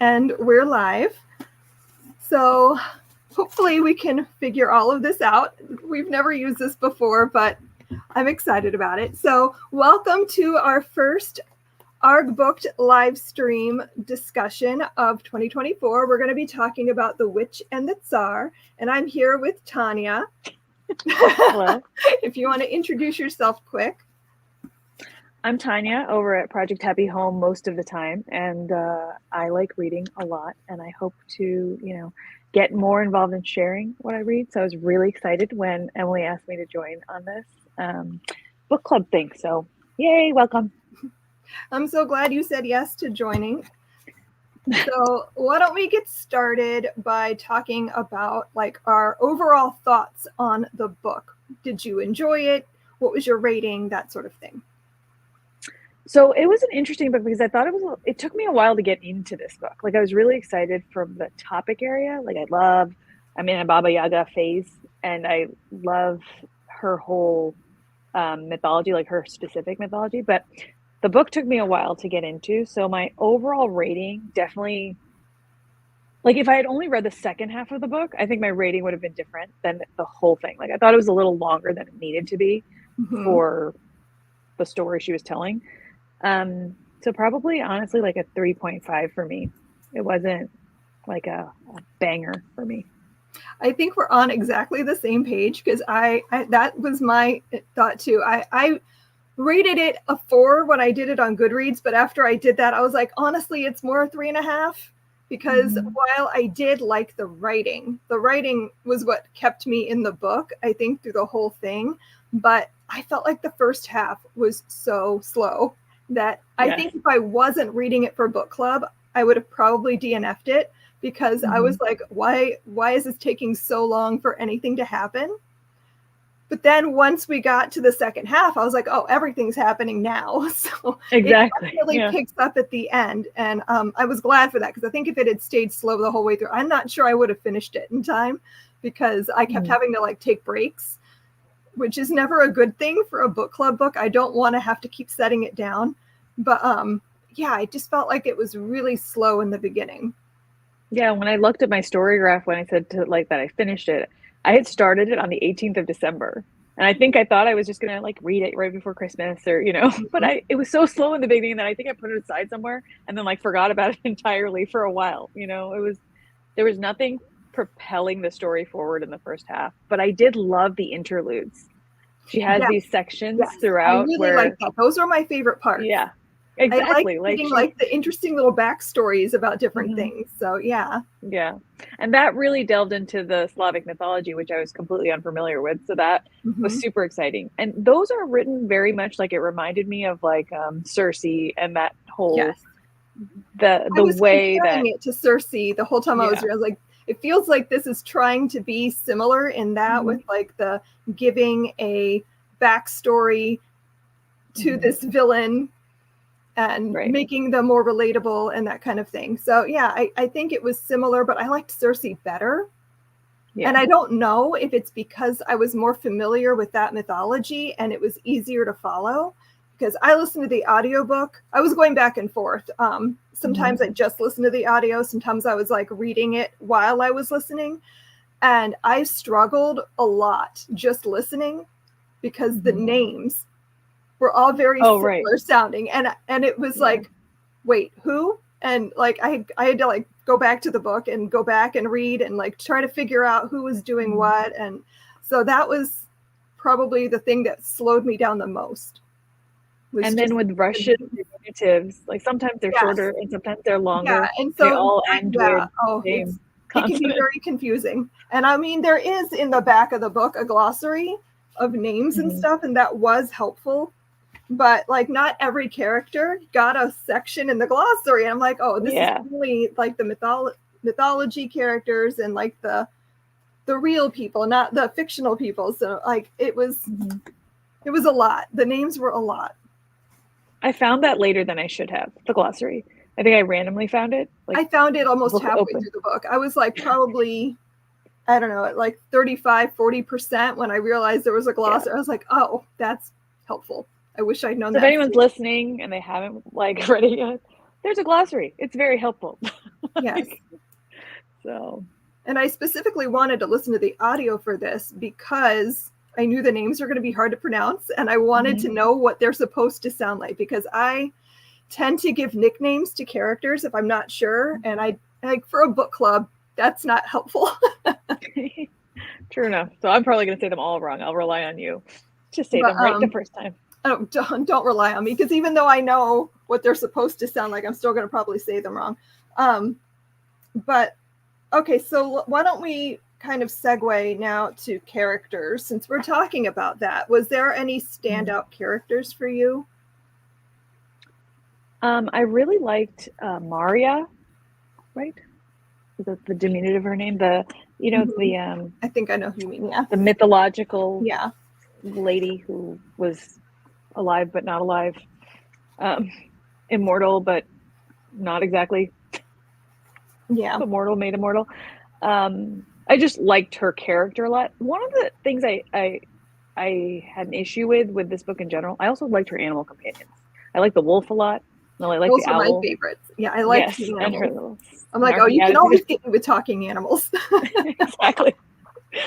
and we're live. So hopefully we can figure all of this out. We've never used this before, but I'm excited about it. So welcome to our first Arrrgh booked live stream discussion of 2024. We're going to be talking about The Witch and the Tsar, and I'm here with Tanya. Hello. If you want to introduce yourself quick. I'm Tanya over at Project Happy Home most of the time, and I like reading a lot, and I hope to, get more involved in sharing what I read. So I was really excited when Emily asked me to join on this book club thing. So yay, welcome. I'm so glad you said yes to joining. So why don't we get started by talking about like our overall thoughts on the book? Did you enjoy it? What was your rating? That sort of thing. So it was an interesting book because I thought it took me a while to get into this book. Like I was really excited from the topic area. Like I'm in a Baba Yaga phase, and I love her whole mythology, like her specific mythology. But the book took me a while to get into. So my overall rating definitely, like if I had only read the second half of the book, I think my rating would have been different than the whole thing. Like I thought it was a little longer than it needed to be for the story she was telling. So probably honestly like a 3.5 for me. It wasn't like a banger for me. I think we're on exactly the same page because I that was my thought too. I rated it a 4 when I did it on Goodreads, but after I did that, I was like, honestly, it's more 3.5 because while I did like the writing was what kept me in the book, I think, through the whole thing. But I felt like the first half was so slow that I think if I wasn't reading it for book club, I would have probably DNF'd it because I was like, why is this taking so long for anything to happen? But then once we got to the second half, I was like, oh, everything's happening now. So exactly. It really picks up at the end. And I was glad for that because I think if it had stayed slow the whole way through, I'm not sure I would have finished it in time because I kept having to like take breaks, which is never a good thing for a book club book. I don't want to have to keep setting it down. But I just felt like it was really slow in the beginning. Yeah, when I looked at my story graph, when I said to like that I finished it, I had started it on the 18th of December. And I thought I was just gonna like read it right before Christmas or, but it was so slow in the beginning that I think I put it aside somewhere and then like forgot about it entirely for a while. There was nothing propelling the story forward in the first half, but I did love the interludes. She has these sections throughout. I really like that. Those are my favorite parts. Yeah, exactly. I like reading like the interesting little backstories about different things. So yeah. And that really delved into the Slavic mythology, which I was completely unfamiliar with. So that was super exciting. And those are written very much like it reminded me of like Circe and that whole the way that it to Circe the whole time I was like, it feels like this is trying to be similar in that with like the giving a backstory to this villain and making them more relatable and that kind of thing. So I think it was similar, but I liked Circe better. And I don't know if it's because I was more familiar with that mythology and it was easier to follow because I listened to the audiobook. I was going back and forth. Sometimes I just listened to the audio. Sometimes I was like reading it while I was listening. And I struggled a lot just listening because the names were all very similar sounding. And it was like, wait, who? And like I had to like go back to the book and go back and read and like try to figure out who was doing what. And so that was probably the thing that slowed me down the most. And then with Russian derivatives, like sometimes they're shorter and sometimes they're longer. Yeah, and so they all end with it can be very confusing. And I mean, there is in the back of the book a glossary of names and stuff, and that was helpful. But like not every character got a section in the glossary. And I'm like, oh, this is really like the mythology characters and like the real people, not the fictional people. So like it was a lot. The names were a lot. I found that later than I should have, the glossary. I think I randomly found it. Like, I found it almost halfway through the book. I was like probably, I don't know, at like 35-40% when I realized there was a glossary. I was like, oh, that's helpful. I wish I'd known that. If anyone's listening and they haven't like read it yet, there's a glossary. It's very helpful. Yes. So. And I specifically wanted to listen to the audio for this because I knew the names were going to be hard to pronounce, and I wanted to know what they're supposed to sound like, because I tend to give nicknames to characters if I'm not sure, and I like, for a book club, that's not helpful. True enough. So I'm probably going to say them all wrong. I'll rely on you to say them right the first time. Oh, don't rely on me, because even though I know what they're supposed to sound like, I'm still going to probably say them wrong. But okay, so why don't we kind of segue now to characters, since we're talking about that. Was there any standout characters for you? I really liked Maria, right? Is that the diminutive of her name? The I think I know who you mean, yeah. The mythological yeah. lady who was alive but not alive. Immortal but not exactly. Yeah. Immortal made immortal. I just liked her character a lot. One of the things I had an issue with this book in general, I also liked her animal companions. I like the wolf a lot. No, I like Those the are owl. My favorites. Yeah, I like the animals. I'm like, oh, you can always get me with talking animals. Exactly.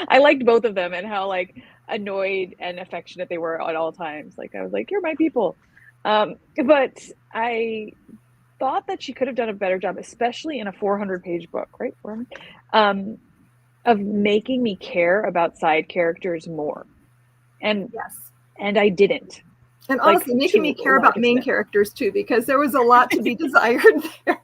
I liked both of them and how like annoyed and affectionate they were at all times. Like I was like, you're my people. But I thought that she could have done a better job, especially in a 400-page book, right? Of making me care about side characters more. And I didn't. And honestly, making me care about main characters too, because there was a lot to be desired there.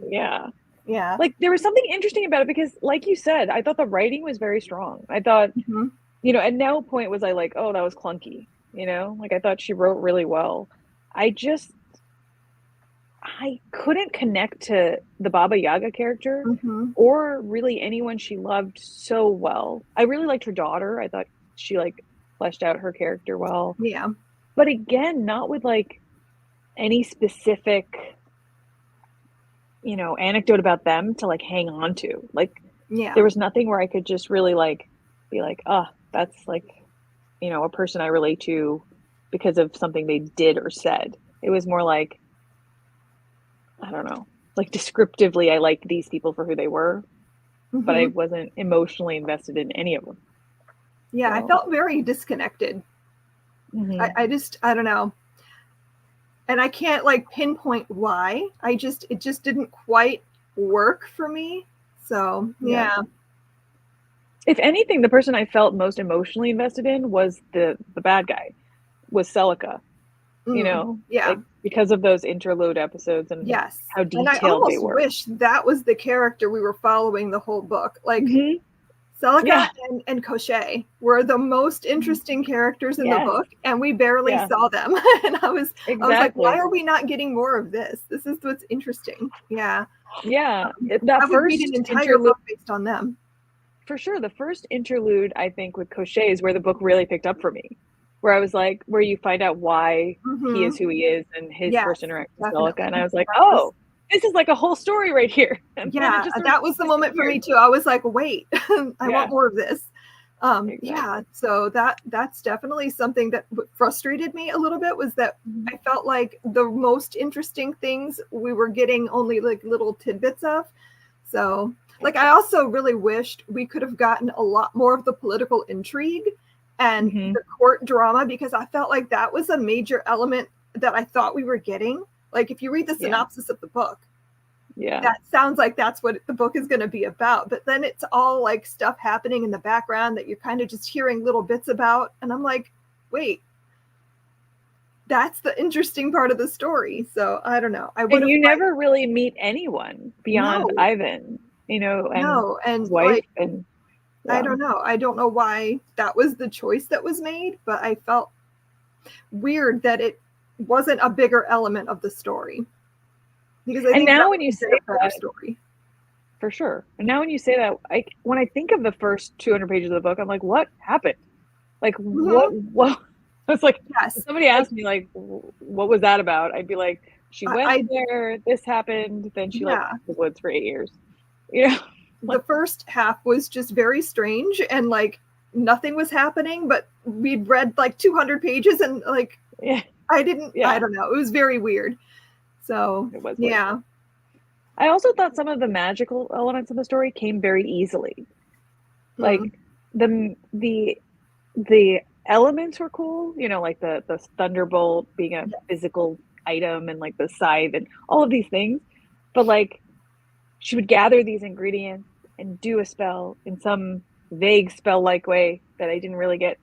Yeah. Yeah. Like there was something interesting about it because, like you said, I thought the writing was very strong. I thought, at no point was I like, oh, that was clunky. Like I thought she wrote really well. I couldn't connect to the Baba Yaga character or really anyone she loved so well. I really liked her daughter. I thought she like fleshed out her character well. Yeah. But again, not with like any specific, anecdote about them to like hang on to. Like, there was nothing where I could just really like be like, oh, that's like, a person I relate to because of something they did or said. It was more like, I don't know, like descriptively, I liked these people for who they were, but I wasn't emotionally invested in any of them. Yeah, so. I felt very disconnected. I don't know. And I can't like pinpoint why. It just didn't quite work for me. So, yeah. If anything, the person I felt most emotionally invested in was the bad guy, was Celica. Like, because of those interlude episodes and how detailed they were. And I almost wish that was the character we were following the whole book. Like Celica and Koschei were the most interesting characters in the book, and we barely saw them. And I was like, why are we not getting more of this? This is what's interesting. Yeah. Yeah. I would read an entire book based on them. For sure. The first interlude, I think, with Koschei is where the book really picked up for me. Where I was like, where you find out why he is who he is and his first interaction with Celica. And I was like, oh, this is like a whole story right here. And that was the moment for me too. I was like, wait, I want more of this. Yeah, so that's definitely something that frustrated me a little bit, was that I felt like the most interesting things we were getting only like little tidbits of. So like, I also really wished we could have gotten a lot more of the political intrigue and the court drama, because I felt like that was a major element that I thought we were getting. Like, if you read the synopsis of the book, that sounds like that's what the book is going to be about. But then it's all like stuff happening in the background that you're kind of just hearing little bits about. And I'm like, wait, that's the interesting part of the story. So I don't know. And you never really meet anyone beyond Ivan, and his wife. Like, and I don't know. I don't know why that was the choice that was made, but I felt weird that it wasn't a bigger element of the story. Because I think now when you say that story, for sure. And now when you say that, when I think of the first 200 pages of the book, I'm like, what happened? Like, what? I was like, if somebody asked me like, what was that about? I'd be like, she went there, this happened, then she left the woods for 8 years. The first half was just very strange and like nothing was happening, but we'd read like 200 pages and like I don't know, it was very weird. So it was weird. I also thought some of the magical elements of the story came very easily. Like the elements were cool, you know, like the thunderbolt being a physical item and like the scythe and all of these things. But like she would gather these ingredients and do a spell in some vague spell-like way that I didn't really get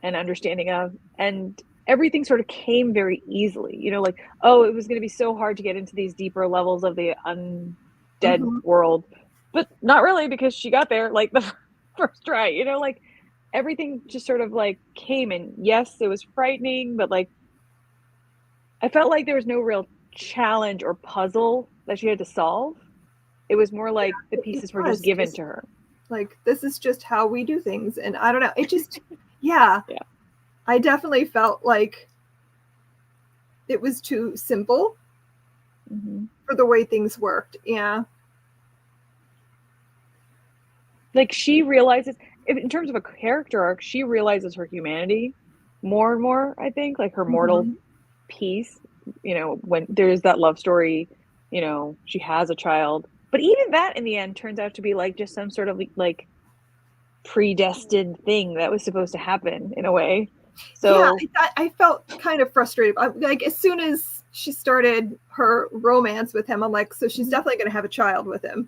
an understanding of. And everything sort of came very easily, you know, like, oh, it was going to be so hard to get into these deeper levels of the undead world. But not really, because she got there like the first try, you know, like everything just sort of like came. And yes, it was frightening, but like I felt like there was no real challenge or puzzle that she had to solve. It was more like the pieces were just given to her. Like, this is just how we do things. And I don't know, it just, yeah. I definitely felt like it was too simple for the way things worked. Yeah. Like she realizes, in terms of a character arc, she realizes her humanity more and more, I think, like her mortal piece, you know, when there's that love story, you know, she has a child. But even that in the end turns out to be like just some sort of like predestined thing that was supposed to happen in a way. So yeah, I felt kind of frustrated. Like as soon as she started her romance with him, I'm like, so she's definitely going to have a child with him.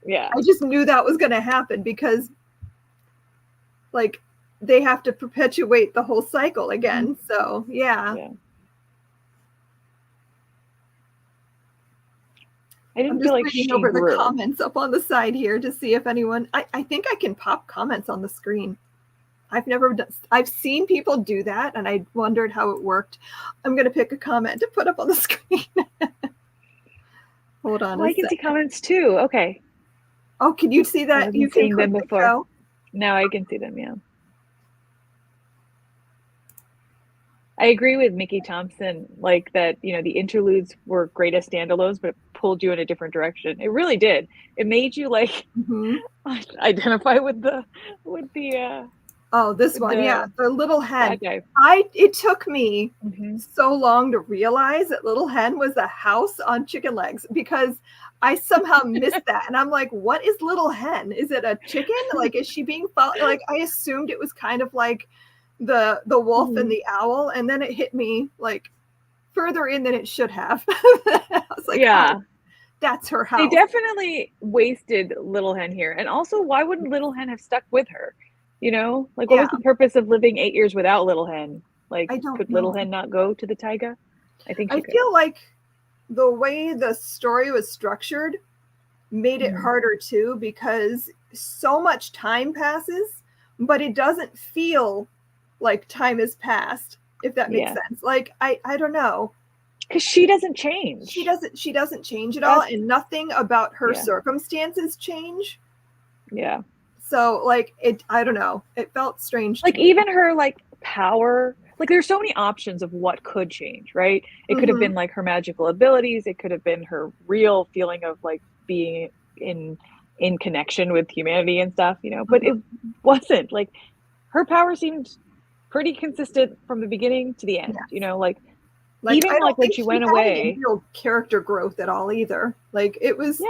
Yeah. I just knew that was going to happen because like they have to perpetuate the whole cycle again. So yeah. I didn't feel like she over grew. The comments up on the side here to see if anyone. I think I can pop comments on the screen. I've seen people do that, and I wondered how it worked. I'm going to pick a comment to put up on the screen. Hold on. I can see comments too. Okay. Oh, can you see that? You can seen them before. Now I can see them. Yeah. I agree with Mickey Thompson, like that, you know, the interludes were great as standalones, but it pulled you in a different direction. It really did. It made you like identify with the oh, this one, the little hen. It took me so long to realize that Little Hen was a house on chicken legs because I somehow missed that. And I'm like, what is Little Hen? Is it a chicken? Like, is she being followed? Like, I assumed it was kind of like the wolf and the owl, and then it hit me like further in than it should have. I was like, oh, that's her house. They definitely wasted Little Hen here. And also, why wouldn't Little Hen have stuck with her? You know, like what was the purpose of living 8 years without Little Hen? Like, could Little Hen not go to the taiga? I think she could. Feel like the way the story was structured made it harder too, because so much time passes, but it doesn't feel like time has passed, if that makes sense. Like, I don't know. Because she doesn't change. She doesn't change at all, and nothing about her circumstances change. Yeah. So like I don't know. It felt strange. Like even her like power, like there's so many options of what could change, right? It could have been like her magical abilities. It could have been her real feeling of like being in connection with humanity and stuff, you know, but it wasn't. Like her power seemed pretty consistent from the beginning to the end, you know, like even like when she went away, real character growth at all either. Like it was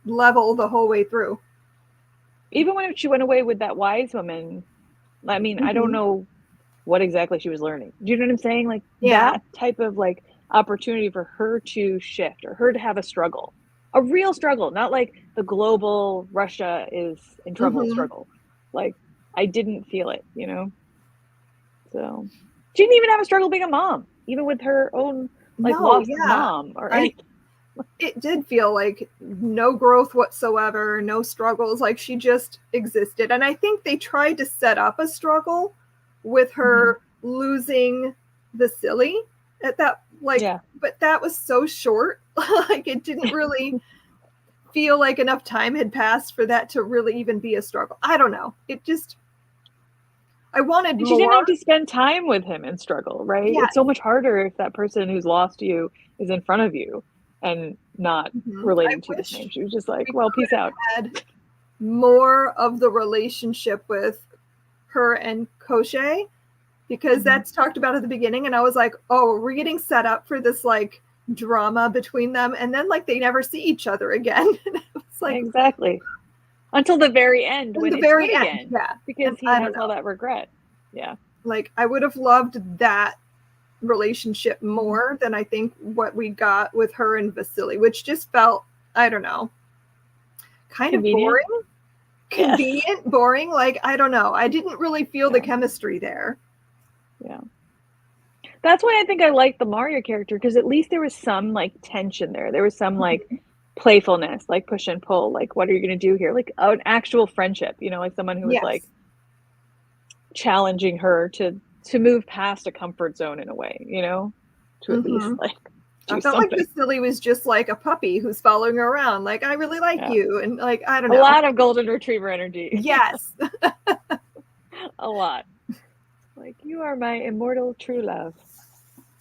level the whole way through. Even when she went away with that wise woman, I mean, I don't know what exactly she was learning. Do you know what I'm saying? Like that type of like opportunity for her to shift or her to have a struggle, a real struggle, not like the global Russia is in trouble struggle. Like I didn't feel it, you know? So she didn't even have a struggle being a mom, even with her own like lost mom or anything. It did feel like no growth whatsoever, no struggles, like she just existed. And I think they tried to set up a struggle with her losing the silly at that, like, but that was so short. Like it didn't really feel like enough time had passed for that to really even be a struggle. I don't know. It just, I wanted more. She didn't have to spend time with him and struggle, right? It's so much harder if that person who's lost you is in front of you and not relating to the same. She was just like, well, peace out. Had more of the relationship with her and Koshé, because that's talked about at the beginning, and I was like, oh, we're getting set up for this like drama between them, and then like they never see each other again. It's like exactly until the very end when the it's very good end, again. yeah, Because and he I has don't all know. that regret. Yeah. Like I would have loved that relationship more than I think what we got with her and Vasily, which just felt, I don't know, kind Convenient. of boring. Convenient, yes. Boring. Like, I don't know. I didn't really feel the chemistry there. Yeah. That's why I think I liked the Mario character, because at least there was some like tension there. There was some like playfulness, like push and pull, like what are you going to do here? Like an actual friendship, you know, like someone who was like challenging her to move past a comfort zone in a way, you know, to at least like do I felt something. like Vasily was just like a puppy who's following her around. Like, I really like you. And like, I don't know. A lot of golden retriever energy. Yes. A lot. Like, you are my immortal true love.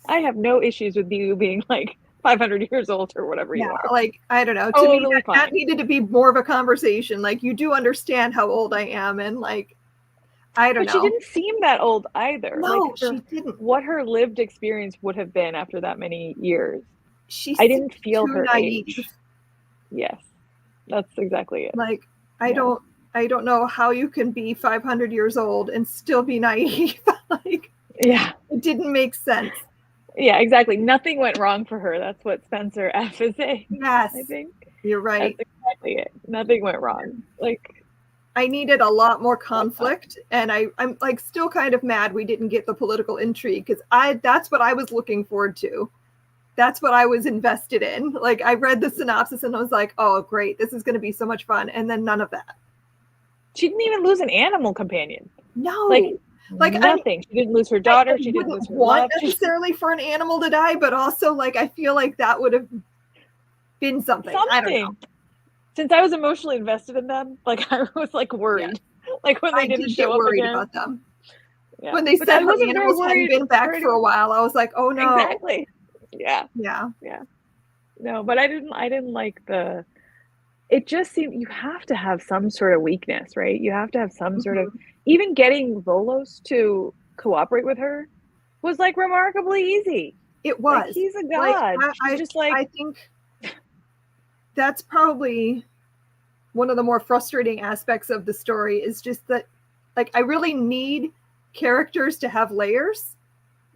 I have no issues with you being like 500 years old or whatever you are. Like, I don't know. Totally to me, that needed to be more of a conversation. Like, you do understand how old I am. And like, I don't know. But she didn't seem that old either. No, like she didn't. What her lived experience would have been after that many years. I didn't feel her naive. age. Yes, that's exactly it. Like, I don't know how you can be 500 years old and still be naive. Like, it didn't make sense. Yeah, exactly. Nothing went wrong for her. That's what Spencer F is saying. Yes, I think you're right. That's exactly it. Nothing went wrong. Like, I needed a lot more conflict, and I'm like still kind of mad we didn't get the political intrigue, because that's what I was looking forward to. That's what I was invested in. Like, I read the synopsis and I was like, oh great, this is going to be so much fun, and then none of that. She didn't even lose an animal companion. No, like nothing. She didn't lose her daughter. She didn't lose her love. Necessarily for an animal to die, but also like I feel like that would have been something. I don't know. Since I was emotionally invested in them, like I was like worried. Yeah. Like when they didn't show up again. About them. Yeah. When they said the animals hadn't been back for a while, I was like, oh no. Exactly. Yeah. No, but I didn't like it just seemed you have to have some sort of weakness, right? You have to have some sort of, even getting Volos to cooperate with her was like remarkably easy. It was. Like, he's a god. Like, I think that's probably one of the more frustrating aspects of the story, is just that like I really need characters to have layers,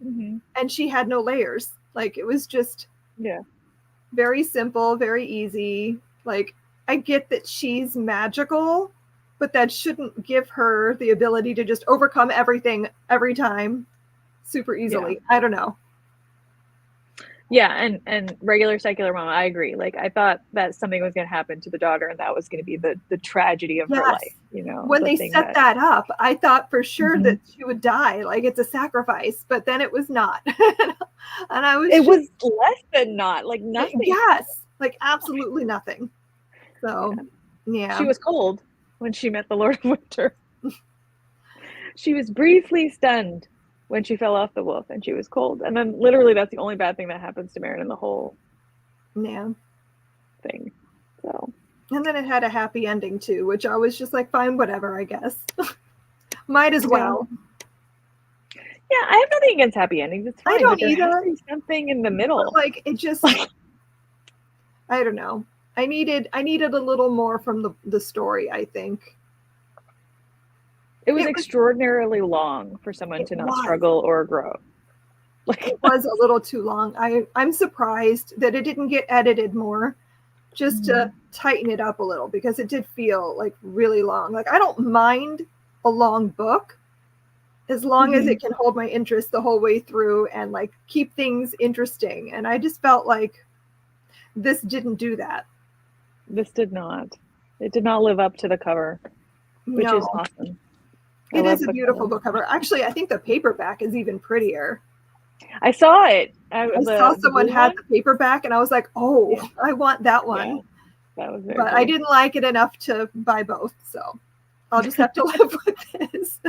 and she had no layers. Like, it was just very simple, very easy. Like, I get that she's magical, but that shouldn't give her the ability to just overcome everything every time super easily. I don't know. Yeah, and regular secular mom, I agree. Like, I thought that something was going to happen to the daughter, and that was going to be the tragedy of her life. You know, when they set that up, I thought for sure that she would die. Like, it's a sacrifice, but then it was not. And I was. It was less than not. Like, nothing. Yes, like absolutely nothing. So, yeah. She was cold when she met the Lord of Winter. She was briefly stunned when she fell off the wolf, and she was cold. And then literally that's the only bad thing that happens to Marin in the whole thing. So. And then it had a happy ending too, which I was just like, fine, whatever, I guess. Might as well. Yeah, I have nothing against happy endings. It's fine. I don't either. Has to be something in the middle. But like, it just, I don't know. I needed a little more from the story, I think. It was extraordinarily long for someone to not struggle or grow. Like, it was a little too long. I'm surprised that it didn't get edited more, just to tighten it up a little, because it did feel like really long. Like, I don't mind a long book as long as it can hold my interest the whole way through and like keep things interesting. And I just felt like this didn't do that. This did not. It did not live up to the cover, which is awesome. It is a beautiful book cover. Actually, I think the paperback is even prettier. I saw it. I saw someone had the paperback, and I was like, "Oh, I want that one." Yeah, that was very but cool. I didn't like it enough to buy both, so I'll just have to live with this.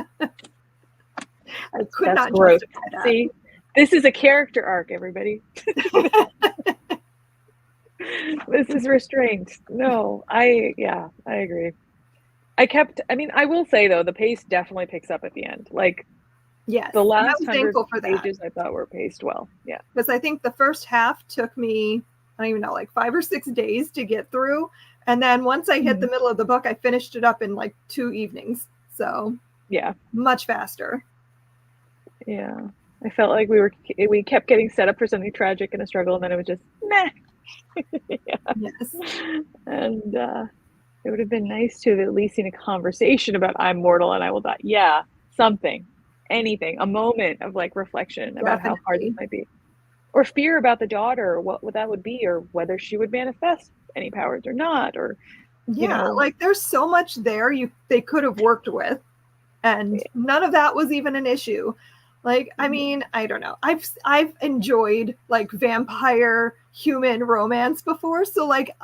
I could not justify that. See, this is a character arc, everybody. This is restraint. No, I agree. I will say though, the pace definitely picks up at the end. Like, Yes. The And I last was 100 thankful for that. pages I thought were paced well. Yeah. Because I think the first half took me, I don't even know, like 5 or 6 days to get through. And then once I hit the middle of the book, I finished it up in like 2 evenings. So yeah, much faster. Yeah. I felt like we kept getting set up for something tragic and a struggle, and then it was just meh. Yeah. Yes. And it would have been nice to have at least seen a conversation about I'm mortal and I will die. Yeah, something, anything, a moment of like reflection about how hard this might be, or fear about the daughter, or what that would be, or whether she would manifest any powers or not, or you know, like there's so much there they could have worked with, and none of that was even an issue. Like, I mean, I don't know. I've enjoyed like vampire human romance before, so like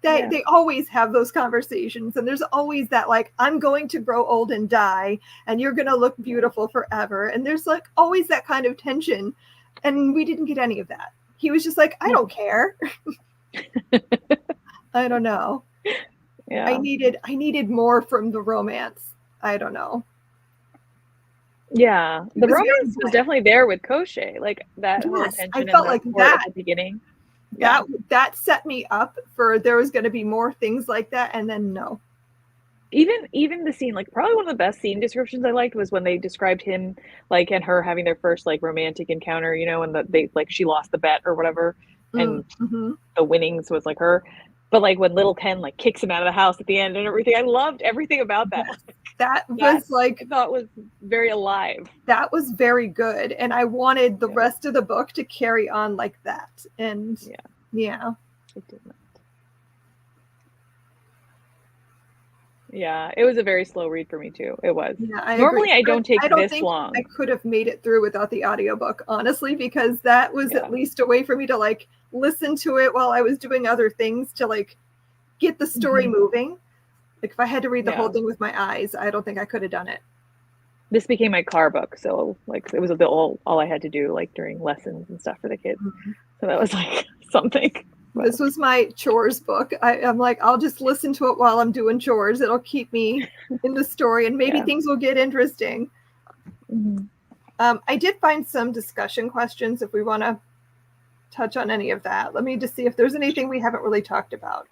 they always have those conversations, and there's always that like I'm going to grow old and die, and you're gonna look beautiful forever, and there's like always that kind of tension, and we didn't get any of that. He was just like, I don't care. I don't know. Yeah. I needed more from the romance. I don't know. Yeah, the romance was definitely there with Koschei, like that whole tension. I felt like that at the beginning. That set me up for there was going to be more things like that, and then no. Even the scene, like probably one of the best scene descriptions I liked was when they described him and her having their first like romantic encounter, and they like she lost the bet or whatever, and the winnings was like her. But like when little Ken like kicks him out of the house at the end and everything, I loved everything about that. That was like I thought was very alive. That was very good, and I wanted the rest of the book to carry on like that. And yeah, it did not. Yeah, it was a very slow read for me too. It was. Yeah, Normally agree. I don't take this think long. I could have made it through without the audiobook, honestly, because that was at least a way for me to like listen to it while I was doing other things to like get the story moving. Like if I had to read the whole thing with my eyes, I don't think I could have done it. This became my car book, so like it was all I had to do like during lessons and stuff for the kids. So that was like something. This was my chores book. I'm like, I'll just listen to it while I'm doing chores. It'll keep me in the story, and maybe things will get interesting. I did find some discussion questions if we want to touch on any of that. Let me just see if there's anything we haven't really talked about.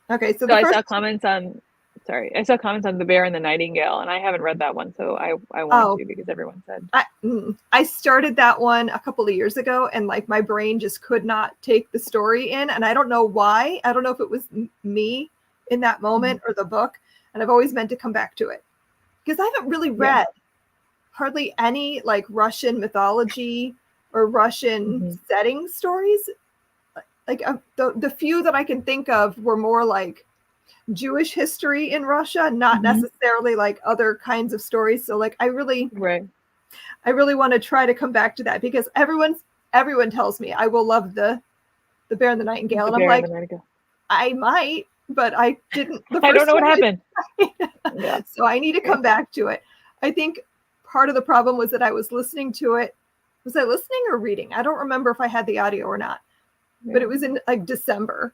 Okay, so I saw comments on The Bear and the Nightingale, and I haven't read that one, so I want to because everyone said. I started that one a couple of years ago, and like my brain just could not take the story in, and I don't know why. I don't know if it was me in that moment or the book, and I've always meant to come back to it because I haven't really read hardly any like Russian mythology or Russian setting stories. Like the few that I can think of were more like Jewish history in Russia, not necessarily like other kinds of stories. So like I really want to try to come back to that because everyone tells me I will love the Bear and the Nightingale, and I'm like, I might, but I didn't. I don't know what happened. So I need to come back to it. I think part of the problem was that I was listening to it. Was I listening or reading? I don't remember if I had the audio or not. But it was in like December,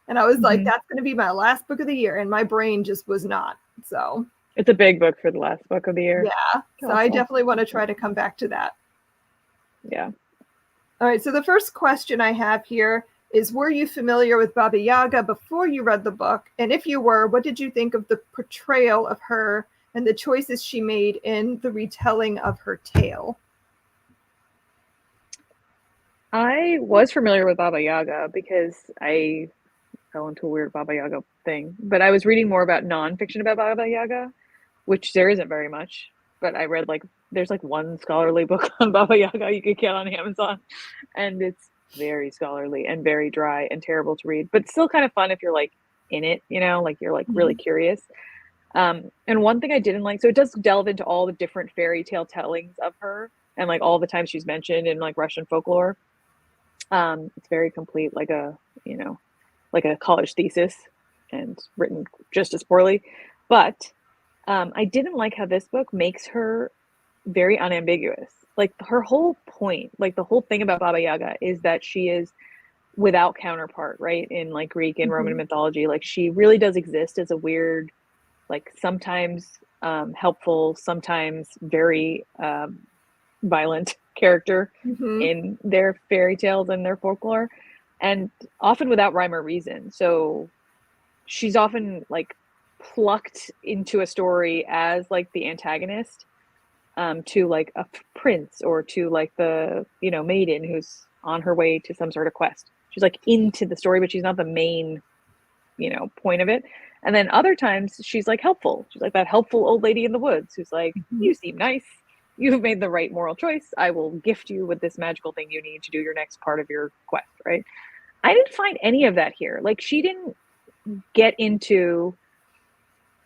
and I was like, that's going to be my last book of the year, and my brain just was not. So it's a big book for the last book of the year. Yeah, so I definitely want to try to come back to that. Yeah. All right, so the first question I have here is, were you familiar with Baba Yaga before you read the book? And if you were, what did you think of the portrayal of her and the choices she made in the retelling of her tale? I was familiar with Baba Yaga because I fell into a weird Baba Yaga thing, but I was reading more about nonfiction about Baba Yaga, which there isn't very much, but I read there's one scholarly book on Baba Yaga you could get on Amazon, and it's very scholarly and very dry and terrible to read, but still kind of fun if you're like in it, like you're like really curious. And one thing I didn't like, so it does delve into all the different fairy tale tellings of her and like all the times she's mentioned in like Russian folklore. It's very complete, like a college thesis, and written just as poorly. But I didn't like how this book makes her very unambiguous. Like her whole point, like the whole thing about Baba Yaga is that she is without counterpart, right? In like Greek and Roman mythology, like she really does exist as a weird, like sometimes helpful, sometimes very violent character in their fairy tales and their folklore, and often without rhyme or reason. So she's often like plucked into a story as like the antagonist, to like a prince, or to like the, you know, maiden who's on her way to some sort of quest. She's like into the story, but she's not the main, you know, point of it. And then other times she's like helpful. She's like that helpful old lady in the woods who's like, you seem nice. You've made the right moral choice. I will gift you with this magical thing you need to do your next part of your quest, right? I didn't find any of that here. Like, she didn't get into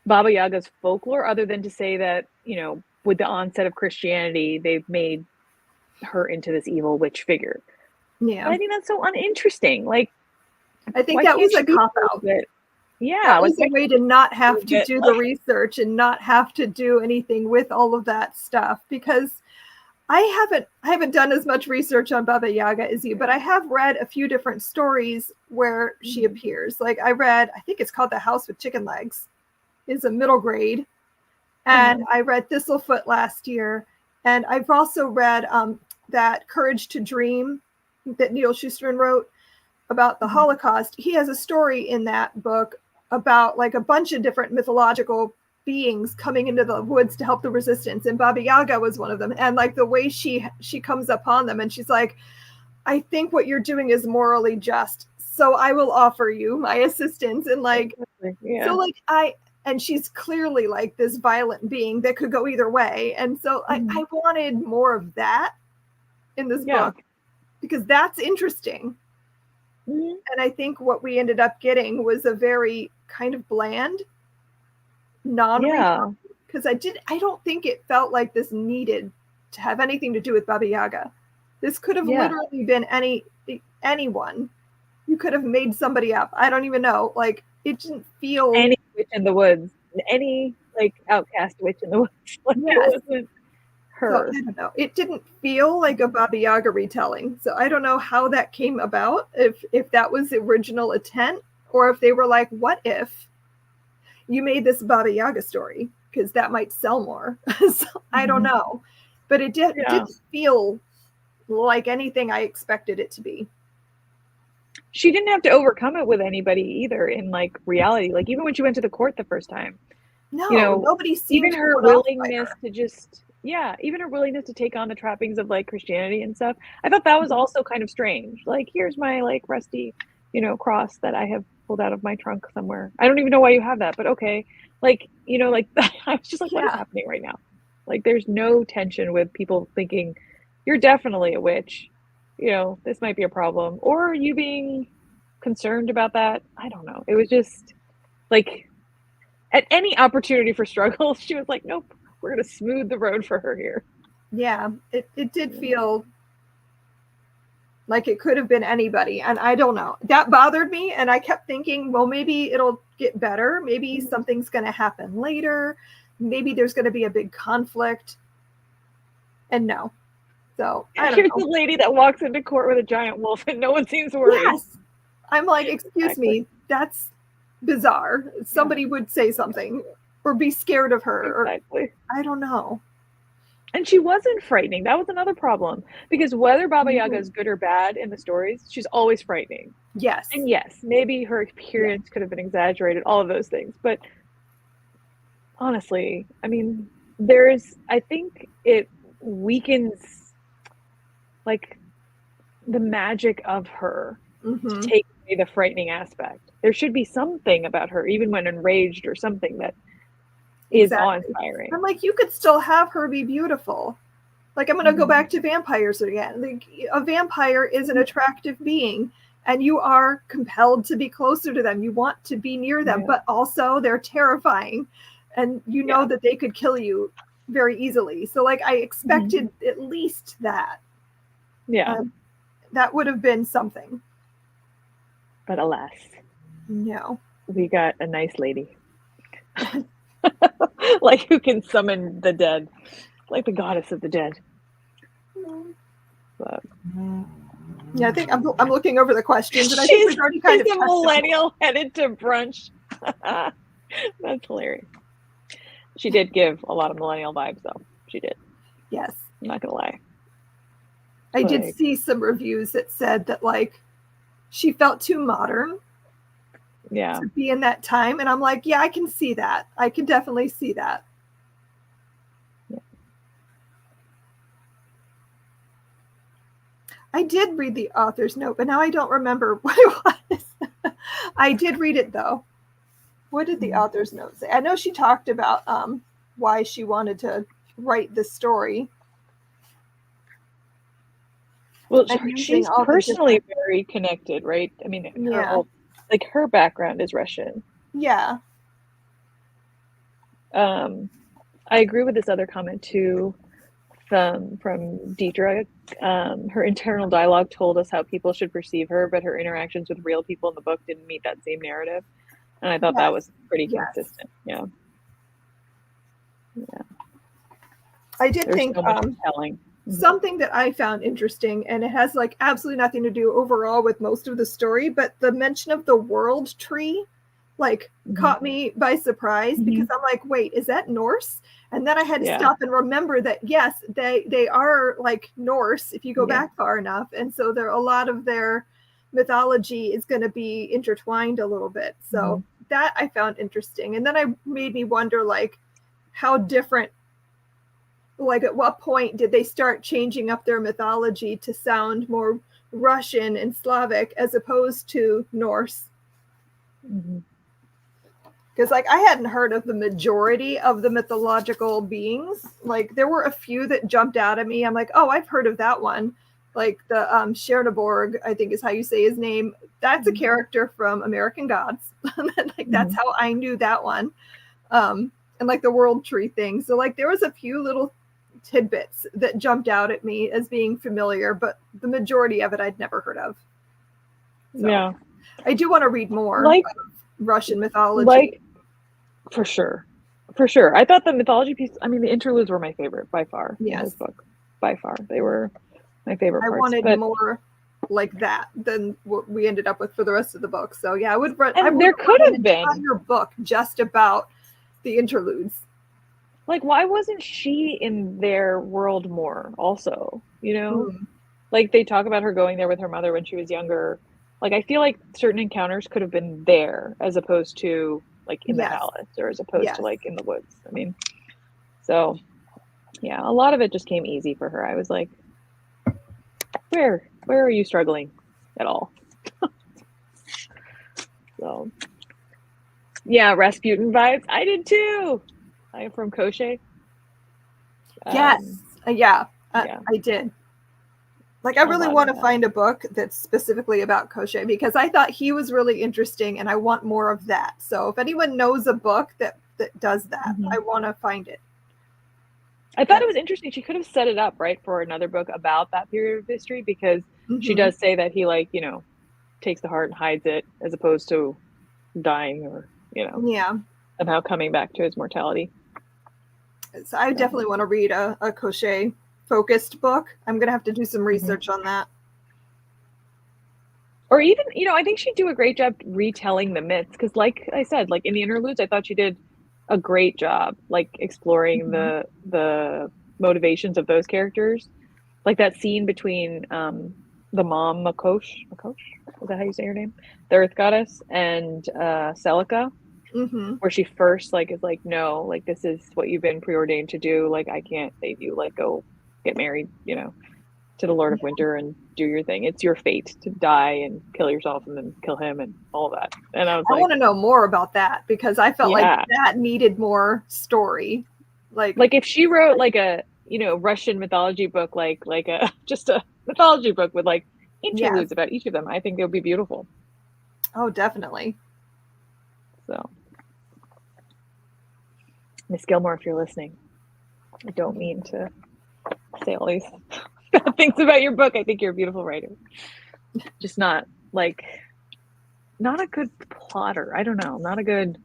Baba Yaga's folklore other than to say that, you know, with the onset of Christianity, they've made her into this evil witch figure. Yeah. But I think that's so uninteresting. Like, I think that was a cop-out. Yeah. That was a way to not have to do the research and not have to do anything with all of that stuff, because I haven't done as much research on Baba Yaga as you, but I have read a few different stories where she appears. Like, I think it's called The House with Chicken Legs. It's a middle grade. And I read Thistlefoot last year. And I've also read that Courage to Dream that Neil Shusterman wrote about the Holocaust. He has a story in that book about like a bunch of different mythological beings coming into the woods to help the resistance. And Baba Yaga was one of them. And like the way she comes upon them and she's like, I think what you're doing is morally just, so I will offer you my assistance. And like, so like and she's clearly like this violent being that could go either way. And so I wanted more of that in this book, because that's interesting. And I think what we ended up getting was a very kind of bland because I don't think it felt like this needed to have anything to do with Baba Yaga. This could have literally been anyone. You could have made somebody up. I don't even know. Like, it didn't feel any witch in the woods, any like outcast witch in the woods. Like, it wasn't her. So, I don't know. It didn't feel like a Baba Yaga retelling. So I don't know how that came about, if that was the original intent, or if they were like, what if you made this Baba Yaga story? Because that might sell more. So I don't know. But it didn't feel like anything I expected it to be. She didn't have to overcome it with anybody either in like reality. Like, even when she went to the court the first time. No, you know, nobody seemed even her willingness to just even her willingness to take on the trappings of like Christianity and stuff. I thought that was also kind of strange. Like, here's my like rusty, you know, cross that I have pulled out of my trunk somewhere. I don't even know why you have that, but okay. Like, you know, like I was just like, what is happening right now? Like, there's no tension with people thinking you're definitely a witch. You know, this might be a problem, or you being concerned about that. I don't know. It was just like, at any opportunity for struggle, she was like, nope, we're going to smooth the road for her here. Yeah, it did feel like it could have been anybody. And I don't know. That bothered me. And I kept thinking, well, maybe it'll get better. Maybe something's going to happen later. Maybe there's going to be a big conflict. And no. So here's the lady that walks into court with a giant wolf and no one seems worried. Yes. I'm like, excuse me, that's bizarre. Somebody would say something or be scared of her. Or, I don't know. And she wasn't frightening. That was another problem. Because whether Baba Yaga is good or bad in the stories, she's always frightening. Yes. And yes, maybe her appearance could have been exaggerated, all of those things. But honestly, I mean, I think it weakens like the magic of her to take away the frightening aspect. There should be something about her, even when enraged, or something that is awe-inspiring. I'm like, you could still have her be beautiful. Like, I'm going to go back to vampires again. Like, a vampire is an attractive being, and you are compelled to be closer to them. You want to be near them, but also they're terrifying, and you know that they could kill you very easily. So, like, I expected at least that. Yeah. That would have been something. But alas. No. We got a nice lady. Like, who can summon the dead. Like the goddess of the dead. But, yeah, I think I'm looking over the questions, and I think we've already kind of a millennial headed to brunch. That's hilarious. She did give a lot of millennial vibes, though. She did. Yes. I'm not gonna lie. I did see some reviews that said that like she felt too modern. Yeah. To be in that time, and I'm like, yeah, I can see that. I can definitely see that. Yeah. I did read the author's note, but now I don't remember what it was. I did read it though. What did the author's note say? I know she talked about why she wanted to write this story. Well, she's personally very connected, right? I mean, her background is Russian. Yeah. I agree with this other comment too from Deidre. Her internal dialogue told us how people should perceive her, but her interactions with real people in the book didn't meet that same narrative. And I thought that was pretty consistent. Yeah. Yeah. I did think so much telling. Something that I found interesting, and it has like absolutely nothing to do overall with most of the story, but the mention of the world tree like caught me by surprise because I'm like, wait, is that Norse? And then I had to stop and remember that yes, they are like Norse if you go back far enough, and so there a lot of their mythology is going to be intertwined a little bit. So that I found interesting, and then I made me wonder like how different. Like at what point did they start changing up their mythology to sound more Russian and Slavic as opposed to Norse? Because like I hadn't heard of the majority of the mythological beings. Like there were a few that jumped out at me. I'm like, oh, I've heard of that one. Like the Chernoborg, I think is how you say his name. That's a character from American Gods. Like that's how I knew that one. And like the world tree thing. So like there was a few little tidbits that jumped out at me as being familiar, but the majority of it I'd never heard of. So, yeah, I do want to read more like Russian mythology. Like for sure. I thought the mythology piece, I mean the interludes were my favorite by far in this book. By far. They were my favorite parts. I wanted more like that than what we ended up with for the rest of the book. So yeah, I would there could have been an entire book just about the interludes. Like, why wasn't she in their world more also, you know? Like, they talk about her going there with her mother when she was younger. Like, I feel like certain encounters could have been there as opposed to, like, in the palace or as opposed to, like, in the woods. I mean, so, yeah, a lot of it just came easy for her. I was like, where are you struggling at all? So, yeah, Rasputin vibes. I did too. I am from Koschei. Yes. I did. Like, I really want to find a book that's specifically about Koschei because I thought he was really interesting and I want more of that. So if anyone knows a book that does that, I want to find it. I thought it was interesting. She could have set it up, right, for another book about that period of history because she does say that he, like, you know, takes the heart and hides it as opposed to dying or, you know, somehow coming back to his mortality. So I definitely want to read a Koschei focused book. I'm going to have to do some research on that. Or even, you know, I think she'd do a great job retelling the myths. Because like I said, like in the interludes, I thought she did a great job, like exploring the motivations of those characters. Like that scene between the mom, Makosh, is that how you say her name? The earth goddess, and Celica. Where she first like is like, no, like this is what you've been preordained to do, like I can't save you, like go get married, you know, to the Lord of Winter and do your thing. It's your fate to die and kill yourself and then kill him and all that. And I want to know more about that because I felt like that needed more story. Like if she wrote like a, you know, Russian mythology book, like a just a mythology book with like interludes about each of them, I think it would be beautiful. Oh, definitely. So, Miss Gilmore, if you're listening, I don't mean to say all these bad things about your book. I think you're a beautiful writer. Just not a good plotter. I don't know. Not a good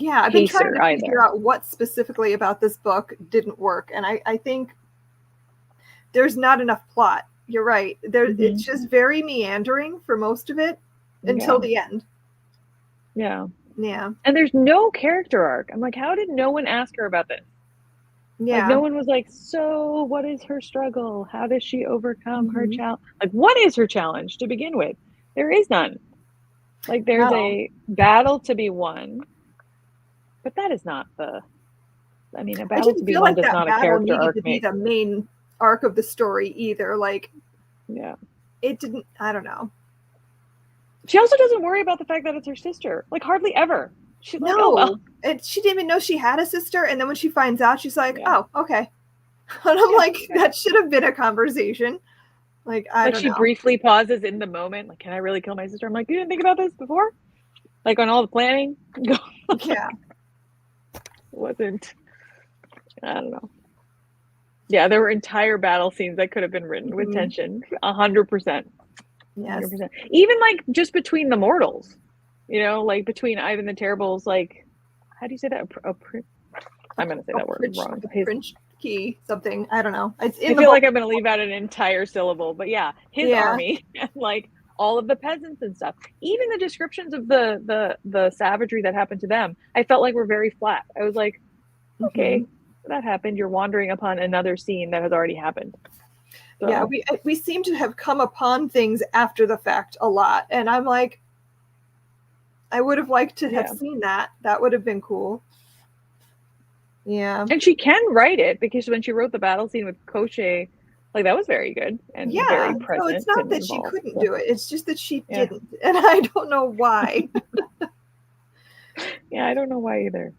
I've been trying to figure out what specifically about this book didn't work. And I think there's not enough plot. You're right. It's just very meandering for most of it until the end. Yeah. Yeah. And there's no character arc. I'm like, how did no one ask her about this? Yeah. Like, no one was like, so what is her struggle? How does she overcome her Mhm. challenge? Like, what is her challenge to begin with? There is none. Like, there's No. a battle to be won, but that is not a I battle to didn't be feel won like does that not a battle character needed arc to be make. the main arc of the story either. Like, Yeah. it didn't, I don't know. She also doesn't worry about the fact that it's her sister. Like, hardly ever. She's like, oh, well. And she didn't even know she had a sister. And then when she finds out, she's like, Yeah. oh, okay. And I'm like, that should have been a conversation. Like, I don't know. She briefly pauses in the moment. Like, can I really kill my sister? I'm like, you didn't think about this before? Like, on all the planning? Yeah. It wasn't, I don't know. Yeah, there were entire battle scenes that could have been written with tension. 100%. Yes. 100%. Even, like, just between the mortals. You know, like, between Ivan the Terrible's, like, how do you say that? I'm going to say that word wrong. Key something. I don't know. It's in I feel like I'm going to leave out an entire syllable. But yeah, his army and, like, all of the peasants and stuff. Even the descriptions of the savagery that happened to them, I felt like were very flat. I was like, okay, that happened. You're wandering upon another scene that has already happened. So. Yeah, we seem to have come upon things after the fact a lot. And I'm like, I would have liked to have seen that. That would have been cool. Yeah. And she can write it, because when she wrote the battle scene with Koche, like, that was very good and very present. No, it's not that she couldn't do it. It's just that she didn't. And I don't know why. Yeah, I don't know why either.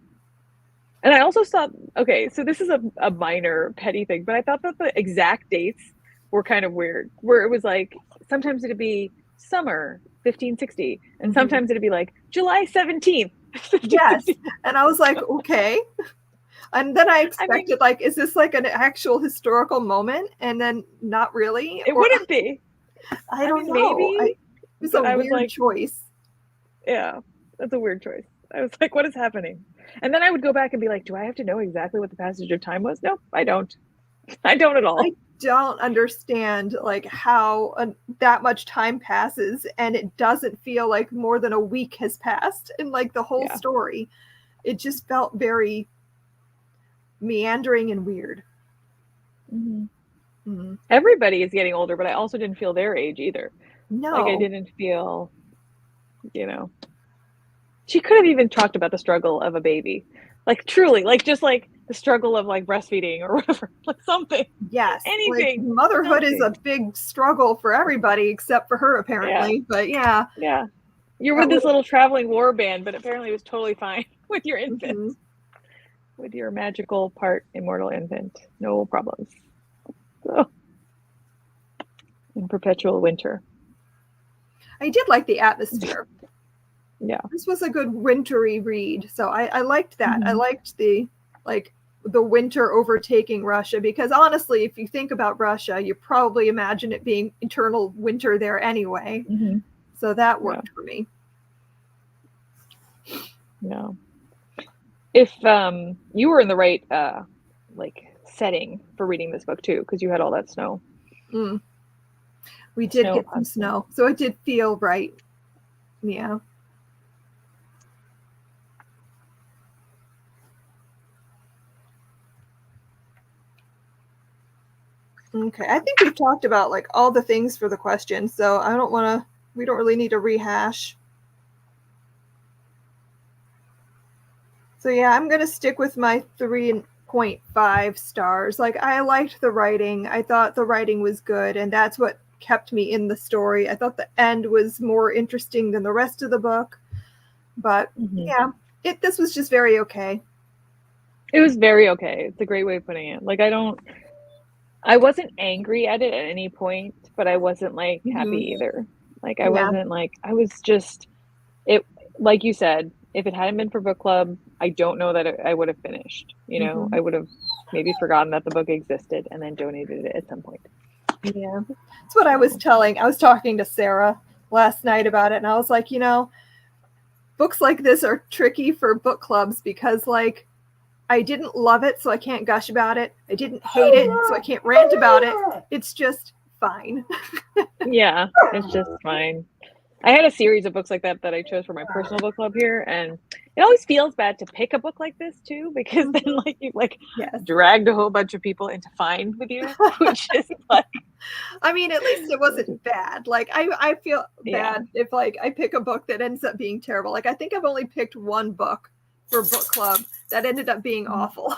And I also thought, okay, so this is a minor petty thing, but I thought that the exact dates were kind of weird, where it was like, sometimes it'd be summer 1560, and sometimes it'd be like July 17th. Yes. And I was like, okay. And then I expected, like, is this like an actual historical moment? And then not really. It wouldn't be. I don't know. Maybe. It was a weird choice. Yeah, that's a weird choice. I was like, what is happening? And then I would go back and be like, do I have to know exactly what the passage of time was? No, I don't. I don't at all. I don't understand, like, how that much time passes and it doesn't feel like more than a week has passed in, like, the whole story. It just felt very meandering and weird. Everybody is getting older, but I also didn't feel their age either. No. Like, I didn't feel, she could have even talked about the struggle of a baby. Like, truly, like, just like the struggle of, like, breastfeeding or whatever, like something. Yes. Anything. Like, motherhood is a big struggle for everybody except for her, apparently. But yeah. You're with this little traveling war band, but apparently it was totally fine with your infant. With your magical part immortal infant. No problems. So, in perpetual winter. I did like the atmosphere. Yeah. This was a good wintry read. So I liked that. I liked the winter overtaking Russia, because honestly, if you think about Russia, you probably imagine it being eternal winter there anyway. So that worked for me. Yeah. If you were in the right setting for reading this book too, because you had all that snow. We did get some snow, so it did feel right. Yeah. Okay, I think we've talked about, like, all the things for the question, so we don't really need to rehash. So yeah, I'm going to stick with my 3.5 stars. Like, I liked the writing. I thought the writing was good, and that's what kept me in the story. I thought the end was more interesting than the rest of the book. But yeah, this was just very okay. It was very okay. It's a great way of putting it. Like, I wasn't angry at it at any point, but I wasn't, like, happy either. Like, I wasn't, like, I was just, like you said, if it hadn't been for book club, I don't know that I would have finished. I would have maybe forgotten that the book existed and then donated it at some point. Yeah, that's what I was talking to Sarah last night about it, and I was like, books like this are tricky for book clubs because, like, I didn't love it, so I can't gush about it. I didn't hate it, so I can't rant about it. It's just fine. Yeah, it's just fine. I had a series of books like that I chose for my personal book club here, and it always feels bad to pick a book like this too, because then like you Yes. dragged a whole bunch of people into find with you, which is like, I mean, at least it wasn't bad. Like I feel Yeah. bad if like I pick a book that ends up being terrible. Like I think I've only picked one book for book club that ended up being awful.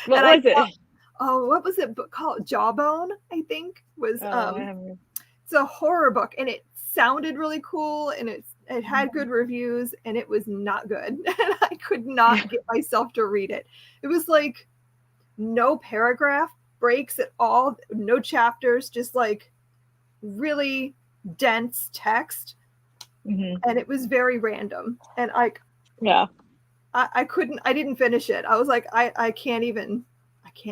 what And was it? Oh, what was it called? Jawbone, I think was Oh, it's a horror book, and it sounded really cool, and it had good reviews, and it was not good. And I could not get myself to read it. It was like no paragraph breaks at all, no chapters, just like really dense text. Mhm. And it was very random. And Yeah. I didn't finish it. I was like, I can't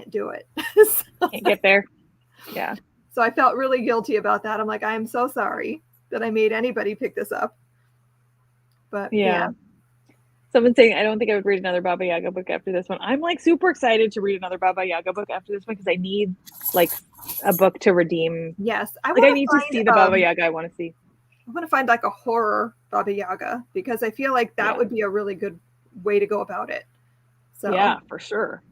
do it. Can't get there. Yeah. So I felt really guilty about that. I'm like, I am so sorry that I made anybody pick this up. But yeah. Someone's saying, I don't think I would read another Baba Yaga book after this one. I'm like super excited to read another Baba Yaga book after this one because I need like a book to redeem. Yes. I need to see the Baba Yaga I want to see. I want to find like a horror Baba Yaga because I feel like that would be a really good way to go about it. So yeah, for sure.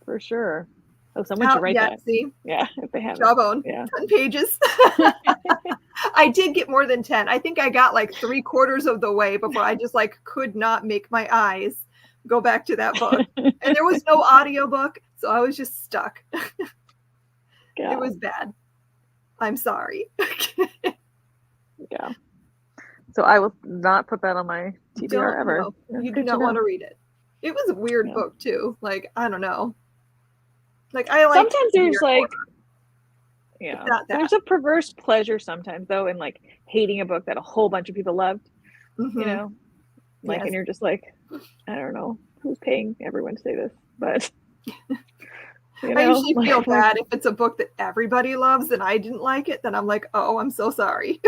For sure. Oh, someone should write that. See? Yeah, if they have Jawbone. Yeah. 10 pages. I did get more than 10. I think I got like 3/4 of the way before I just like could not make my eyes go back to that book. And there was no audiobook, so I was just stuck. It was bad. I'm sorry. Yeah. So I will not put that on my TBR ever. No, you do not want to read it. It was a weird book too. Like, I don't know. Like I like sometimes there's like horror. There's a perverse pleasure sometimes though in like hating a book that a whole bunch of people loved. Mm-hmm. You know? Like and you're just like, I don't know who's paying everyone to say this, but I usually feel bad if it's a book that everybody loves and I didn't like it, then I'm like, oh, I'm so sorry.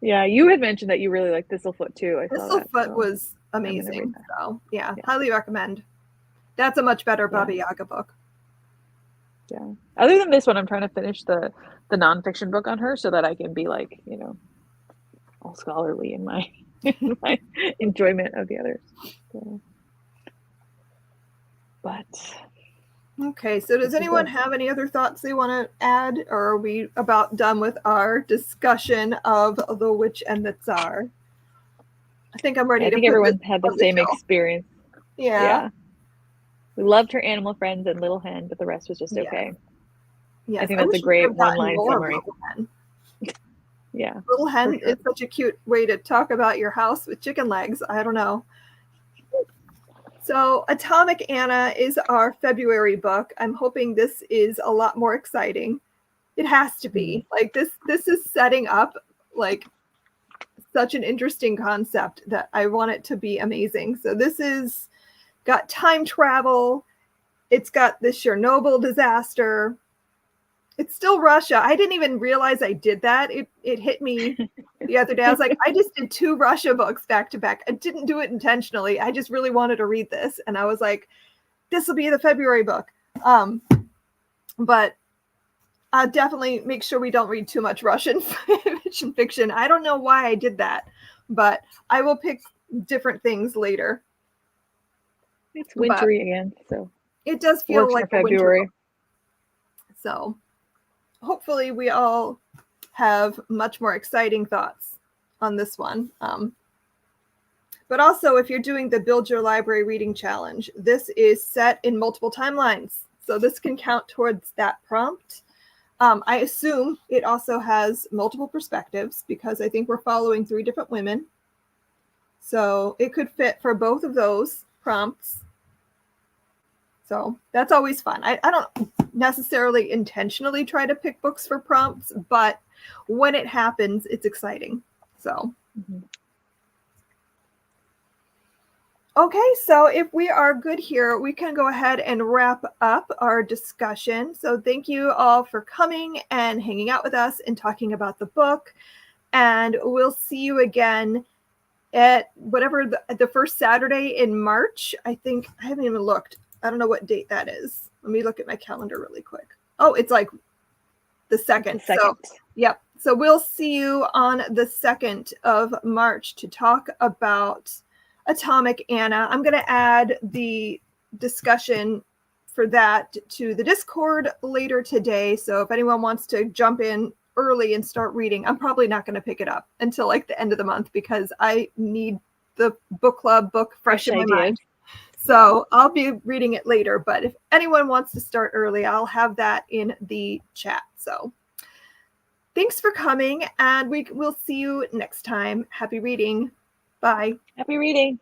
Yeah, you had mentioned that you really liked Thistlefoot too. Thistlefoot was amazing. So yeah, highly recommend. That's a much better Baba Yaga book. Yeah. Other than this one, I'm trying to finish the nonfiction book on her so that I can be like, all scholarly in my enjoyment of the others. So. But okay, so does anyone have any other thoughts they want to add, or are we about done with our discussion of The Witch and the Tsar? I think I'm ready to. I think everyone had the same experience. Yeah. We loved her animal friends and Little Hen, but the rest was just okay. Yeah, I think that's a great one-line summary. Yeah. Little Hen is such a cute way to talk about your house with chicken legs. I don't know. So Atomic Anna is our February book. I'm hoping this is a lot more exciting. It has to be. Like this is setting up like such an interesting concept that I want it to be amazing. So this is got time travel. It's got the Chernobyl disaster. It's still Russia. I didn't even realize I did that. It hit me the other day. I was like, I just did 2 Russia books back to back. I didn't do it intentionally. I just really wanted to read this. And I was like, this will be the February book. But I'll definitely make sure we don't read too much Russian fiction. I don't know why I did that, but I will pick different things later. It's wintry again, so it does feel like February. So hopefully we all have much more exciting thoughts on this one. But also, if you're doing the Build Your Library Reading Challenge, this is set in multiple timelines. So this can count towards that prompt. I assume it also has multiple perspectives because I think we're following 3 different women. So it could fit for both of those prompts. So that's always fun. I don't necessarily intentionally try to pick books for prompts, but when it happens, it's exciting. So. Okay, so if we are good here, we can go ahead and wrap up our discussion. So thank you all for coming and hanging out with us and talking about the book. And we'll see you again at whatever the first Saturday in March. I think I haven't even looked. I don't know what date that is. Let me look at my calendar really quick. Oh, it's like the 2nd. So, yep. So we'll see you on the 2nd of March to talk about Atomic Anna. I'm going to add the discussion for that to the Discord later today. So if anyone wants to jump in early and start reading, I'm probably not going to pick it up until like the end of the month because I need the book club book fresh in my mind. So I'll be reading it later, but if anyone wants to start early, I'll have that in the chat. So thanks for coming, and we'll see you next time. Happy reading. Bye. Happy reading.